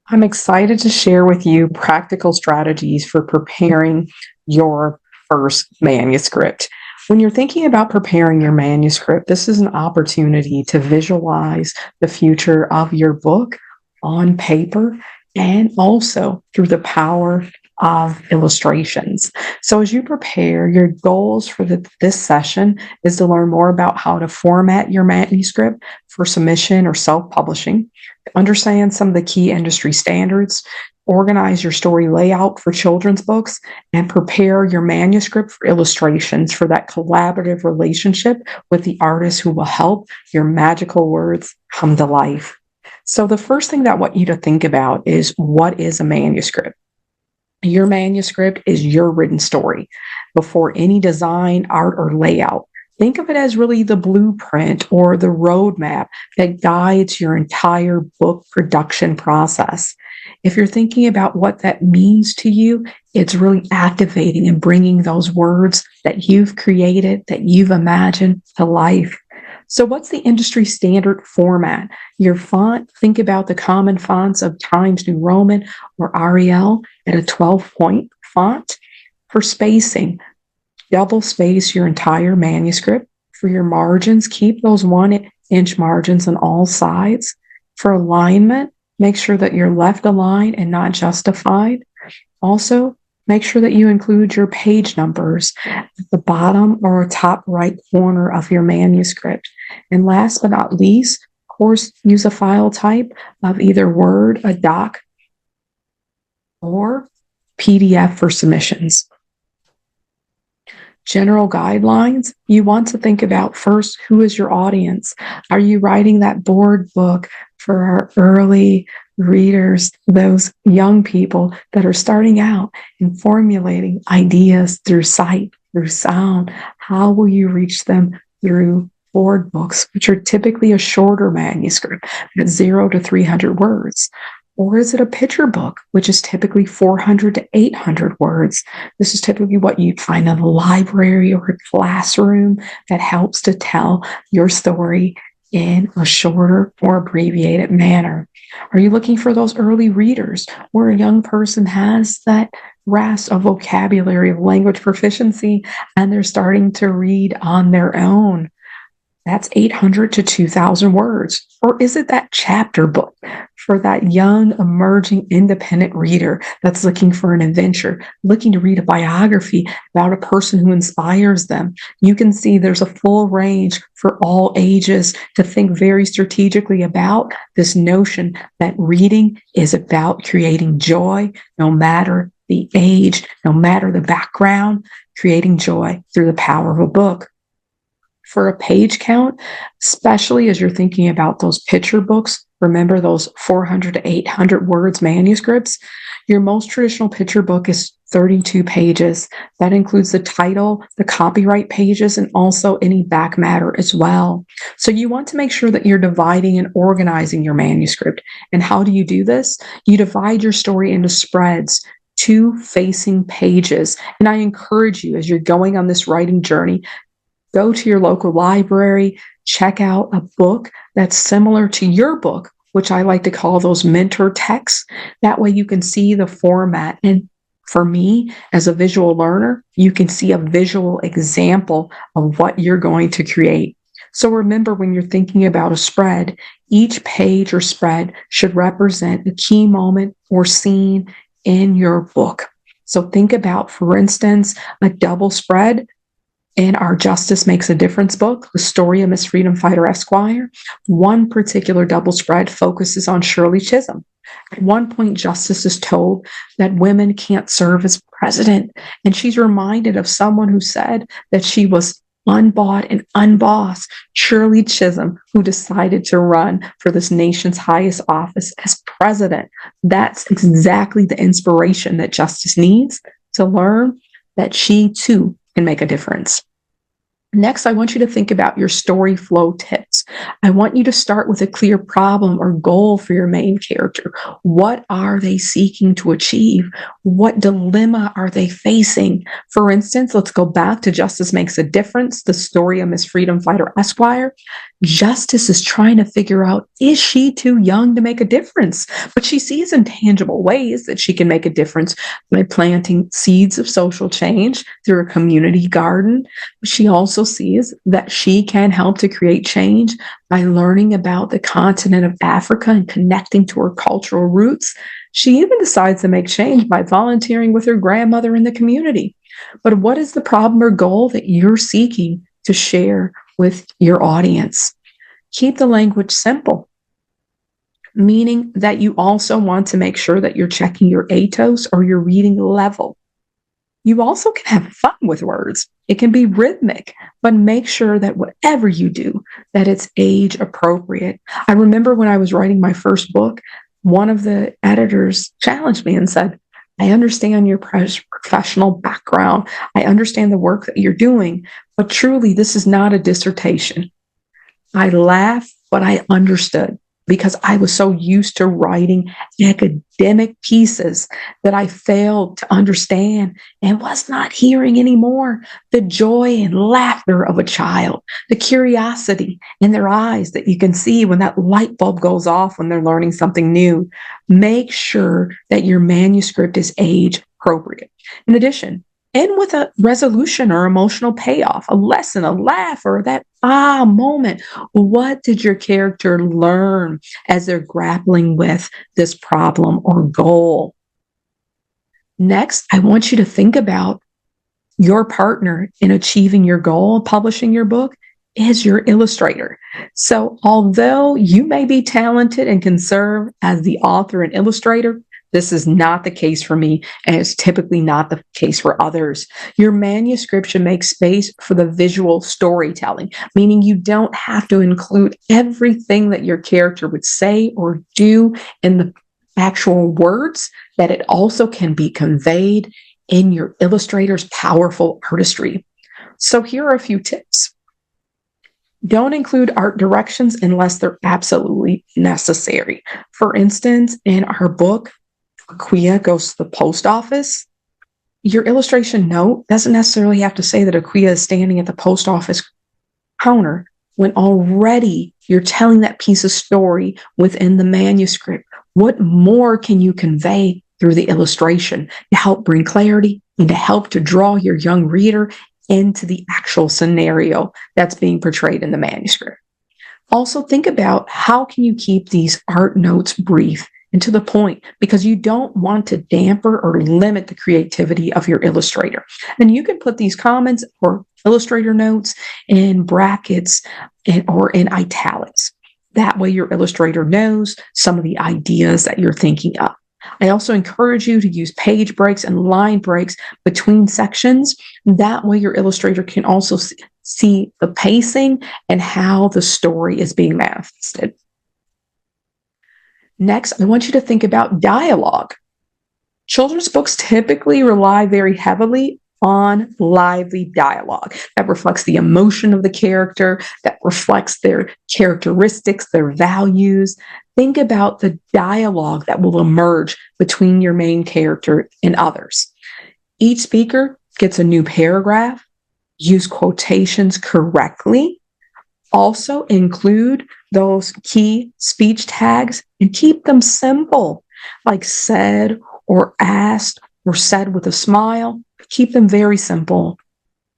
I'm excited to share with you practical strategies for preparing your first manuscript. When you're thinking about preparing your manuscript, this is an opportunity to visualize the future of your book on paper and also through the power of illustrations. So, as you prepare, your goals for this session is to learn more about how to format your manuscript for submission or self publishing, understand some of the key industry standards, organize your story layout for children's books, and prepare your manuscript for illustrations for that collaborative relationship with the artist who will help your magical words come to life. So, the first thing that I want you to think about is what is a manuscript? Your manuscript is your written story before any design, art, or layout. Think of it as really the blueprint or the roadmap that guides your entire book production process. If you're thinking about what that means to you, it's really activating and bringing those words that you've created, that you've imagined to life. So, what's the industry standard format? Your font, think about the common fonts of Times New Roman or Arial at a 12-point font. For spacing, double space your entire manuscript. For your margins, keep those 1 inch margins on all sides. For alignment, make sure that you're left aligned and not justified. Also, make sure that you include your page numbers at the bottom or top right corner of your manuscript. And last but not least, of course, use a file type of either Word, a doc, or PDF for submissions. General guidelines, you want to think about first, who is your audience? Are you writing that board book for our early readers, those young people that are starting out and formulating ideas through sight, through sound? How will you reach them through board books, which are typically a shorter manuscript at 0 to 300 words? Or is it a picture book, which is typically 400 to 800 words? This is typically what you'd find in a library or a classroom that helps to tell your story in a shorter, more abbreviated manner. Are you looking for those early readers where a young person has that grasp of vocabulary, of language proficiency, and they're starting to read on their own? That's 800 to 2,000 words. Or is it that chapter book for that young, emerging, independent reader that's looking for an adventure, looking to read a biography about a person who inspires them? You can see there's a full range for all ages to think very strategically about this notion that reading is about creating joy, no matter the age, no matter the background, creating joy through the power of a book. For a page count, especially as you're thinking about those picture books, remember those 400 to 800 words manuscripts, your most traditional picture book is 32 pages. That includes the title, the copyright pages, and also any back matter as well. So you want to make sure that you're dividing and organizing your manuscript. And how do you do this? You divide your story into spreads, 2 facing pages. And I encourage you, as you're going on this writing journey, go to your local library, check out a book that's similar to your book, which I like to call those mentor texts. That way you can see the format. And for me, as a visual learner, you can see a visual example of what you're going to create. So remember, when you're thinking about a spread, each page or spread should represent a key moment or scene in your book. So think about, for instance, a double spread in our Justice Makes a Difference book, The Story of Miss Freedom Fighter Esquire. One particular double spread focuses on Shirley Chisholm. At one point, Justice is told that women can't serve as president, and she's reminded of someone who said that she was unbought and unbossed, Shirley Chisholm, who decided to run for this nation's highest office as president. That's exactly the inspiration that Justice needs to learn that she too can make a difference. Next, I want you to think about your story flow tips. I want you to start with a clear problem or goal for your main character. What are they seeking to achieve? What dilemma are they facing? For instance, let's go back to Justice Makes a Difference, the story of Miss Freedom Fighter Esquire. Justice is trying to figure out, is she too young to make a difference? But she sees in tangible ways that she can make a difference by planting seeds of social change through a community garden. She also sees that she can help to create change by learning about the continent of Africa and connecting to her cultural roots. She even decides to make change by volunteering with her grandmother in the community. But what is the problem or goal that you're seeking to share with your audience? Keep the language simple, meaning that you also want to make sure that you're checking your ATOS or your reading level. You also can have fun with words. It can be rhythmic, but make sure that whatever you do, that it's age appropriate. I remember when I was writing my first book, one of the editors challenged me and said, I understand your professional background. I understand the work that you're doing, but truly, this is not a dissertation. I laughed, but I understood because I was so used to writing academic pieces that I failed to understand and was not hearing anymore the joy and laughter of a child, the curiosity in their eyes that you can see when that light bulb goes off when they're learning something new. Make sure that your manuscript is age appropriate. In addition, end with a resolution or emotional payoff, a lesson, a laugh, or that moment. What did your character learn as they're grappling with this problem or goal? Next, I want you to think about your partner in achieving your goal, publishing your book, is your illustrator. So although you may be talented and can serve as the author and illustrator, this is not the case for me, and it's typically not the case for others. Your manuscript should make space for the visual storytelling, meaning you don't have to include everything that your character would say or do in the actual words, that it also can be conveyed in your illustrator's powerful artistry. So here are a few tips. Don't include art directions unless they're absolutely necessary. For instance, in our book, Aquia goes to the post office. Your illustration note doesn't necessarily have to say that Aquia is standing at the post office counter when already you're telling that piece of story within the manuscript. What more can you convey through the illustration to help bring clarity and to help to draw your young reader into the actual scenario that's being portrayed in the manuscript? Also, think about how can you keep these art notes brief and to the point, because you don't want to damper or limit the creativity of your illustrator. And you can put these comments or illustrator notes in brackets or in italics. That way your illustrator knows some of the ideas that you're thinking of. I also encourage you to use page breaks and line breaks between sections. That way your illustrator can also see the pacing and how the story is being manifested. Next, I want you to think about dialogue. Children's books typically rely very heavily on lively dialogue that reflects the emotion of the character, that reflects their characteristics, their values. Think about the dialogue that will emerge between your main character and others. Each speaker gets a new paragraph. Use quotations correctly. Also include those key speech tags and keep them simple, like said or asked or said with a smile. Keep them very simple.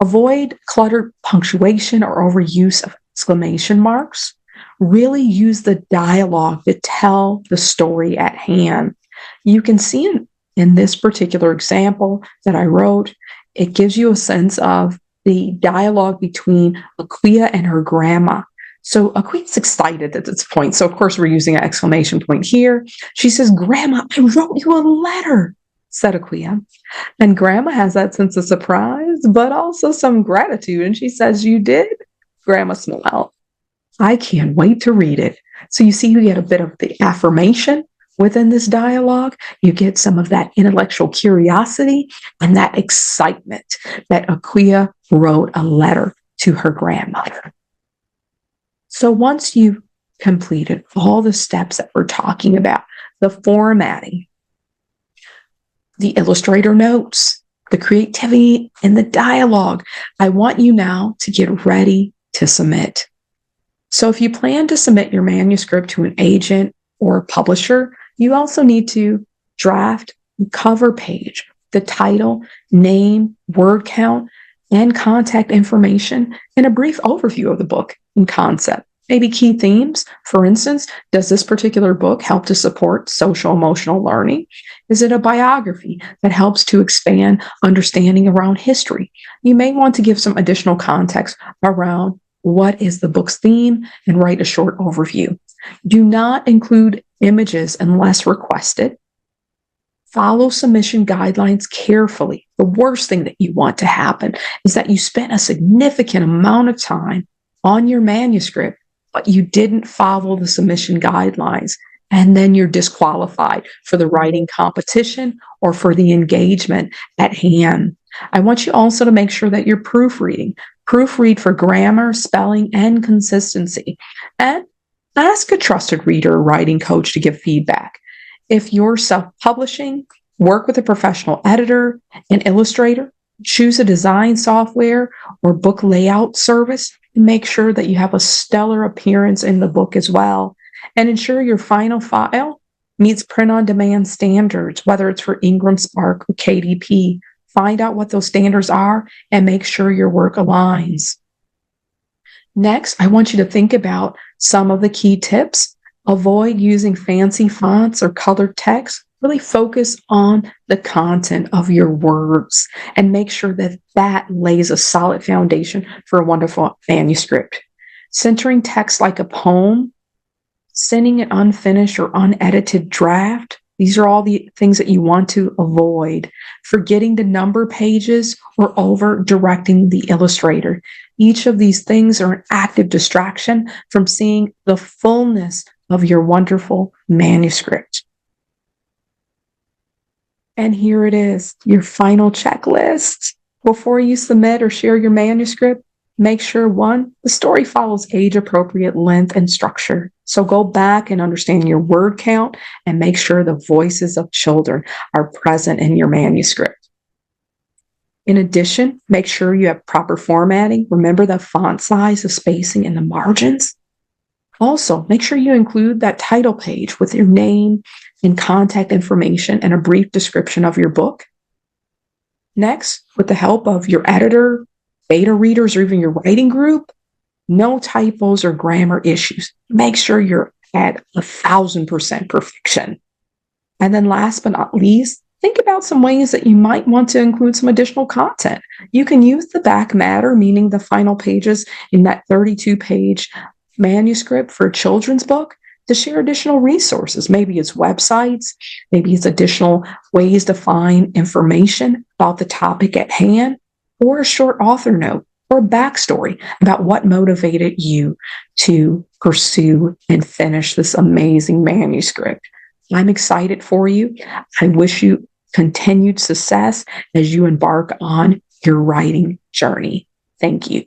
Avoid cluttered punctuation or overuse of exclamation marks. Really use the dialogue to tell the story at hand. You can see in this particular example that I wrote, it gives you a sense of the dialogue between Aquia and her grandma. So Aquia's excited at this point. So of course we're using an exclamation point here. She says, "Grandma, I wrote you a letter," said Aquia. And Grandma has that sense of surprise, but also some gratitude. And she says, "You did?" Grandma smiled. "I can't wait to read it." So you see, you get a bit of the affirmation within this dialogue. You get some of that intellectual curiosity and that excitement that Aquia wrote a letter to her grandmother. So once you've completed all the steps that we're talking about, the formatting, the illustrator notes, the creativity, and the dialogue, I want you now to get ready to submit. So if you plan to submit your manuscript to an agent or publisher, you also need to draft a cover page, the title, name, word count, and contact information, and a brief overview of the book and concept. Maybe key themes. For instance, does this particular book help to support social emotional learning? Is it a biography that helps to expand understanding around history? You may want to give some additional context around what is the book's theme and write a short overview. Do not include images unless requested. Follow submission guidelines carefully. The worst thing that you want to happen is that you spent a significant amount of time on your manuscript, but you didn't follow the submission guidelines, and then you're disqualified for the writing competition or for the engagement at hand. I want you also to make sure that you're proofreading. Proofread for grammar, spelling, and consistency. And ask a trusted reader or writing coach to give feedback. If you're self-publishing, work with a professional editor, an illustrator, choose a design software or book layout service, and make sure that you have a stellar appearance in the book as well. And ensure your final file meets print-on-demand standards, whether it's for Ingram Spark or KDP. Find out what those standards are and make sure your work aligns. Next, I want you to think about some of the key tips. Avoid using fancy fonts or colored text. Really focus on the content of your words and make sure that that lays a solid foundation for a wonderful manuscript. Centering text like a poem, sending an unfinished or unedited draft. These are all the things that you want to avoid. Forgetting to number pages or over directing the illustrator. Each of these things are an active distraction from seeing the fullness of your wonderful manuscript. And here it is, your final checklist. Before you submit or share your manuscript, make sure, one, the story follows age-appropriate length and structure. So go back and understand your word count and make sure the voices of children are present in your manuscript. In addition, make sure you have proper formatting. Remember the font size, the spacing, and the margins. Also, make sure you include that title page with your name and contact information and a brief description of your book. Next, with the help of your editor, beta readers, or even your writing group, no typos or grammar issues. Make sure you're at 1,000% perfection. And then last but not least, think about some ways that you might want to include some additional content. You can use the back matter, meaning the final pages in that 32-page manuscript for a children's book, to share additional resources. Maybe it's websites, maybe it's additional ways to find information about the topic at hand, or a short author note or a backstory about what motivated you to pursue and finish this amazing manuscript. I'm excited for you. I wish you continued success as you embark on your writing journey. Thank you.